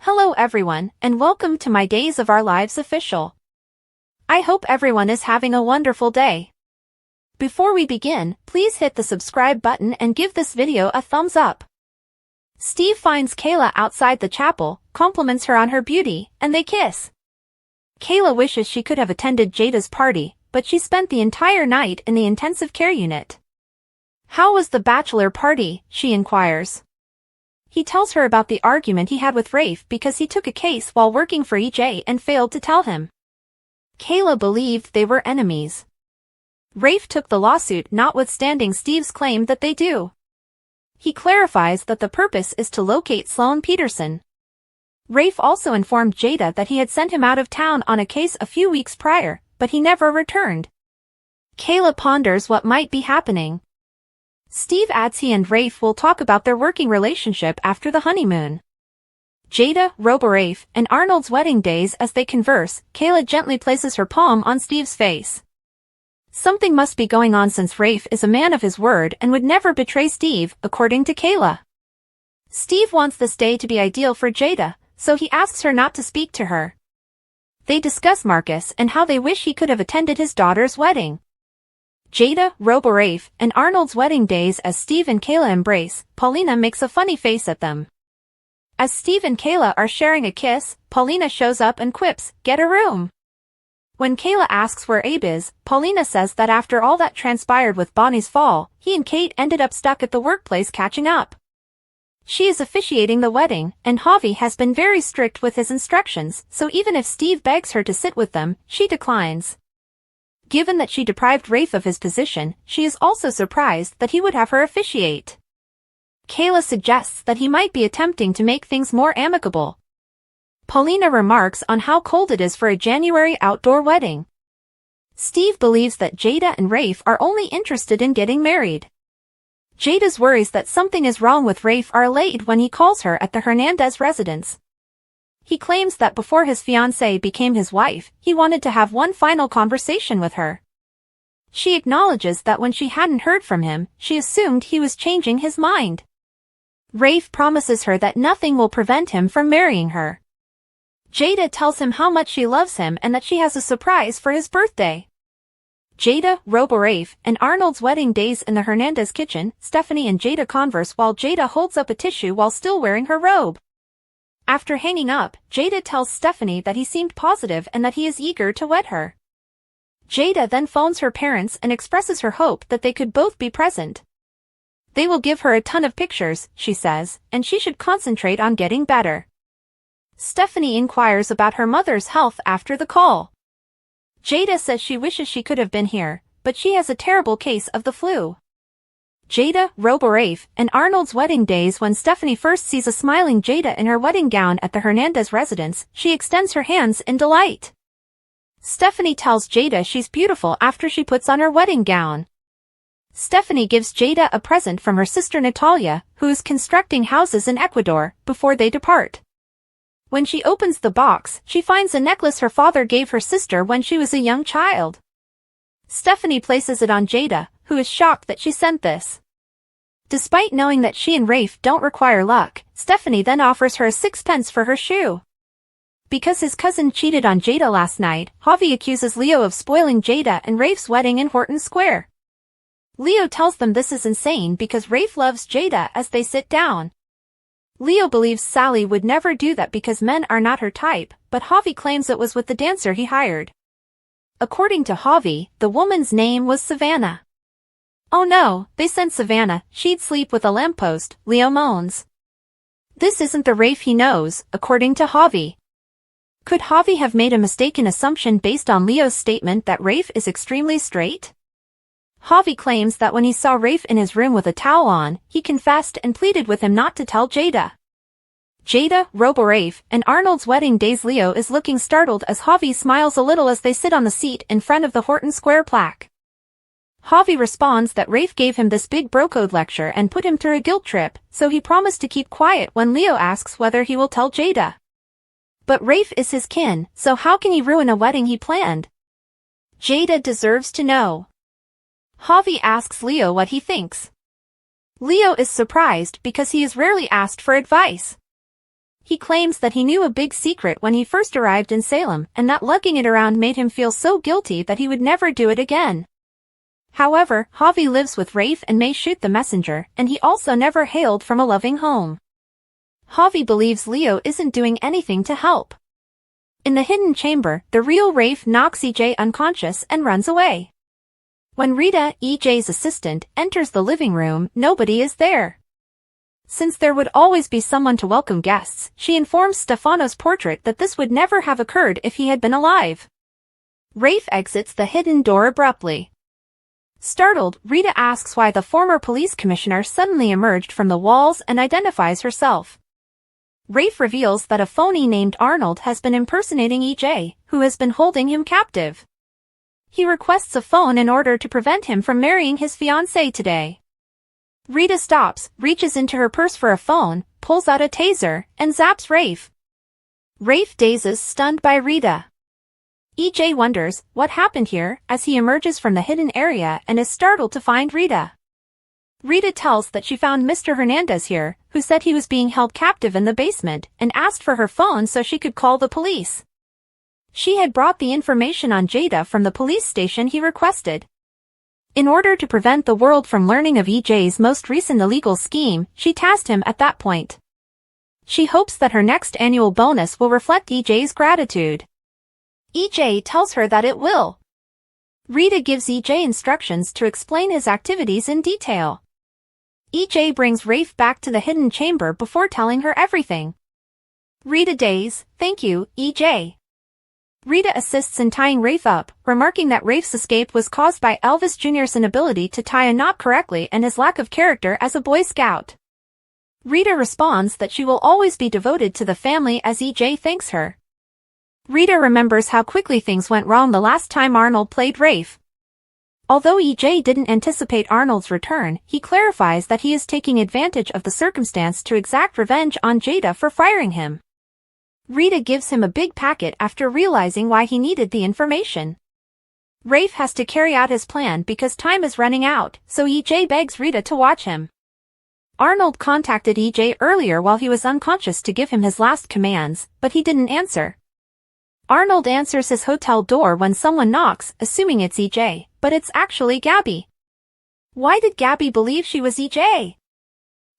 Hello everyone, and welcome to my Days of Our Lives official. I hope everyone is having a wonderful day. Before we begin, please hit the subscribe button and give this video a thumbs up. Steve finds Kayla outside the chapel, compliments her on her beauty, and they kiss. Kayla wishes she could have attended Jada's party, but she spent the entire night in the intensive care unit. How was the bachelor party? She inquires. He tells her about the argument he had with Rafe because he took a case while working for EJ and failed to tell him. Kayla believed they were enemies. Rafe took the lawsuit notwithstanding Steve's claim that they do. He clarifies that the purpose is to locate Sloan Peterson. Rafe also informed Jada that he had sent him out of town on a case a few weeks prior, but he never returned. Kayla ponders what might be happening. Steve adds he and Rafe will talk about their working relationship after the honeymoon. Jada, Rafe, and Arnold's wedding days. As they converse, Kayla gently places her palm on Steve's face. Something must be going on since Rafe is a man of his word and would never betray Steve, according to Kayla. Steve wants this day to be ideal for Jada, so he asks her not to speak to her. They discuss Marcus and how they wish he could have attended his daughter's wedding. Jada, Rafe, and Arnold's wedding days. As Steve and Kayla embrace, Paulina makes a funny face at them. As Steve and Kayla are sharing a kiss, Paulina shows up and quips, "Get a room." When Kayla asks where Abe is, Paulina says that after all that transpired with Bonnie's fall, he and Kate ended up stuck at the workplace catching up. She is officiating the wedding, and Javi has been very strict with his instructions, so even if Steve begs her to sit with them, she declines. Given that she deprived Rafe of his position, she is also surprised that he would have her officiate. Kayla suggests that he might be attempting to make things more amicable. Paulina remarks on how cold it is for a January outdoor wedding. Steve believes that Jada and Rafe are only interested in getting married. Jada's worries that something is wrong with Rafe are allayed when he calls her at the Hernandez residence. He claims that before his fiancée became his wife, he wanted to have one final conversation with her. She acknowledges that when she hadn't heard from him, she assumed he was changing his mind. Rafe promises her that nothing will prevent him from marrying her. Jada tells him how much she loves him and that she has a surprise for his birthday. Jada, Rafe, and Arnold's wedding days. In the Hernandez kitchen, Stephanie and Jada converse while Jada holds up a tissue while still wearing her robe. After hanging up, Jada tells Stephanie that he seemed positive and that he is eager to wed her. Jada then phones her parents and expresses her hope that they could both be present. They will give her a ton of pictures, she says, and she should concentrate on getting better. Stephanie inquires about her mother's health after the call. Jada says she wishes she could have been here, but she has a terrible case of the flu. Jada, Rafe, and Arnold's wedding days. When Stephanie first sees a smiling Jada in her wedding gown at the Hernandez residence, she extends her hands in delight. Stephanie tells Jada she's beautiful after she puts on her wedding gown. Stephanie gives Jada a present from her sister Natalia, who is constructing houses in Ecuador, before they depart. When she opens the box, she finds a necklace her father gave her sister when she was a young child. Stephanie places it on Jada, who is shocked that she sent this. Despite knowing that she and Rafe don't require luck, Stephanie then offers her a sixpence for her shoe. Because his cousin cheated on Jada last night, Javi accuses Leo of spoiling Jada and Rafe's wedding in Horton Square. Leo tells them this is insane because Rafe loves Jada. As they sit down, Leo believes Sally would never do that because men are not her type, but Javi claims it was with the dancer he hired. According to Javi, the woman's name was Savannah. "Oh no, they sent Savannah, she'd sleep with a lamppost," Leo moans. This isn't the Rafe he knows, according to Javi. Could Javi have made a mistaken assumption based on Leo's statement that Rafe is extremely straight? Javi claims that when he saw Rafe in his room with a towel on, he confessed and pleaded with him not to tell Jada. Jada, Rafe, and Arnold's wedding days. Leo is looking startled as Javi smiles a little as they sit on the seat in front of the Horton Square plaque. Javi responds that Rafe gave him this big bro-code lecture and put him through a guilt trip, so he promised to keep quiet when Leo asks whether he will tell Jada. But Rafe is his kin, so how can he ruin a wedding he planned? Jada deserves to know. Javi asks Leo what he thinks. Leo is surprised because he is rarely asked for advice. he claims that he knew a big secret when he first arrived in Salem and that lugging it around made him feel so guilty that he would never do it again. However, Javi lives with Rafe and may shoot the messenger, and he also never hailed from a loving home. Javi believes Leo isn't doing anything to help. In the hidden chamber, the real Rafe knocks EJ unconscious and runs away. When Rita, EJ's assistant, enters the living room, nobody is there. Since there would always be someone to welcome guests, she informs Stefano's portrait that this would never have occurred if he had been alive. Rafe exits the hidden door abruptly. Startled, Rita asks why the former police commissioner suddenly emerged from the walls and identifies herself. Rafe reveals that a phony named Arnold has been impersonating EJ, who has been holding him captive. He requests a phone in order to prevent him from marrying his fiancée today. Rita stops, reaches into her purse for a phone, pulls out a taser, and zaps Rafe. Rafe dazes, stunned by Rita. EJ wonders what happened here as he emerges from the hidden area and is startled to find Rita. Rita tells that she found Mr. Hernandez here, who said he was being held captive in the basement, and asked for her phone so she could call the police. She had brought the information on Jada from the police station he requested. In order to prevent the world from learning of EJ's most recent illegal scheme, she tasked him at that point. She hopes that her next annual bonus will reflect EJ's gratitude. EJ tells her that it will. Rita gives EJ instructions to explain his activities in detail. EJ brings Rafe back to the hidden chamber before telling her everything. Rita days, "Thank you, EJ." Rita assists in tying Rafe up, remarking that Rafe's escape was caused by Elvis Jr.'s inability to tie a knot correctly and his lack of character as a Boy Scout. Rita responds that she will always be devoted to the family as EJ thanks her. Rita remembers how quickly things went wrong the last time Arnold played Rafe. Although EJ didn't anticipate Arnold's return, he clarifies that he is taking advantage of the circumstance to exact revenge on Jada for firing him. Rita gives him a big packet after realizing why he needed the information. Rafe has to carry out his plan because time is running out, so EJ begs Rita to watch him. Arnold contacted EJ earlier while he was unconscious to give him his last commands, but he didn't answer. Arnold answers his hotel door when someone knocks, assuming it's EJ, but it's actually Gabby. Why did Gabby believe she was EJ?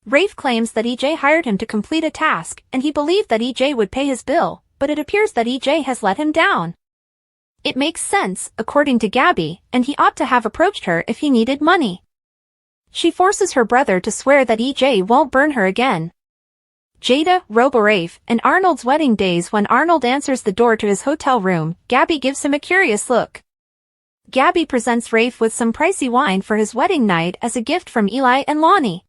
Rafe claims that EJ hired him to complete a task, and he believed that EJ would pay his bill, but it appears that EJ has let him down. It makes sense, according to Gabby, and he ought to have approached her if he needed money. She forces her brother to swear that EJ won't burn her again. Jada, Rafe, and Arnold's wedding days. When Arnold answers the door to his hotel room, Gabby gives him a curious look. Gabby presents Rafe with some pricey wine for his wedding night as a gift from Eli and Lonnie.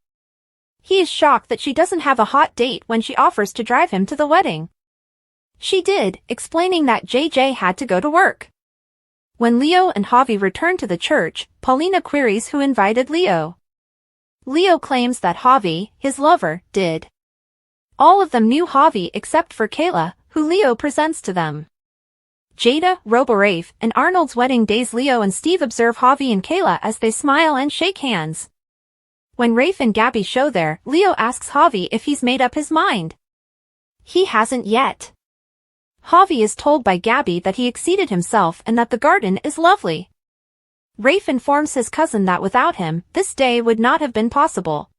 He is shocked that she doesn't have a hot date when she offers to drive him to the wedding. She did, explaining that JJ had to go to work. When Leo and Javi return to the church, Paulina queries who invited Leo. Leo claims that Javi, his lover, did. All of them knew Javi except for Kayla, who Leo presents to them. Jada, Rafe, and Arnold's wedding days. Leo and Steve observe Javi and Kayla as they smile and shake hands. When Rafe and Gabby show there, Leo asks Javi if he's made up his mind. He hasn't yet. Javi is told by Gabby that he exceeded himself and that the garden is lovely. Rafe informs his cousin that without him, this day would not have been possible.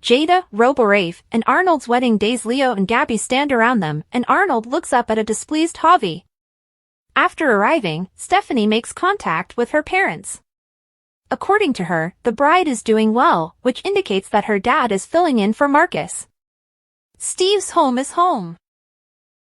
Jada, Rafe, and Arnold's wedding days. Leo and Gabby stand around them, and Arnold looks up at a displeased Javi. After arriving, Stephanie makes contact with her parents. According to her, the bride is doing well, which indicates that her dad is filling in for Marcus. Steve's home is home.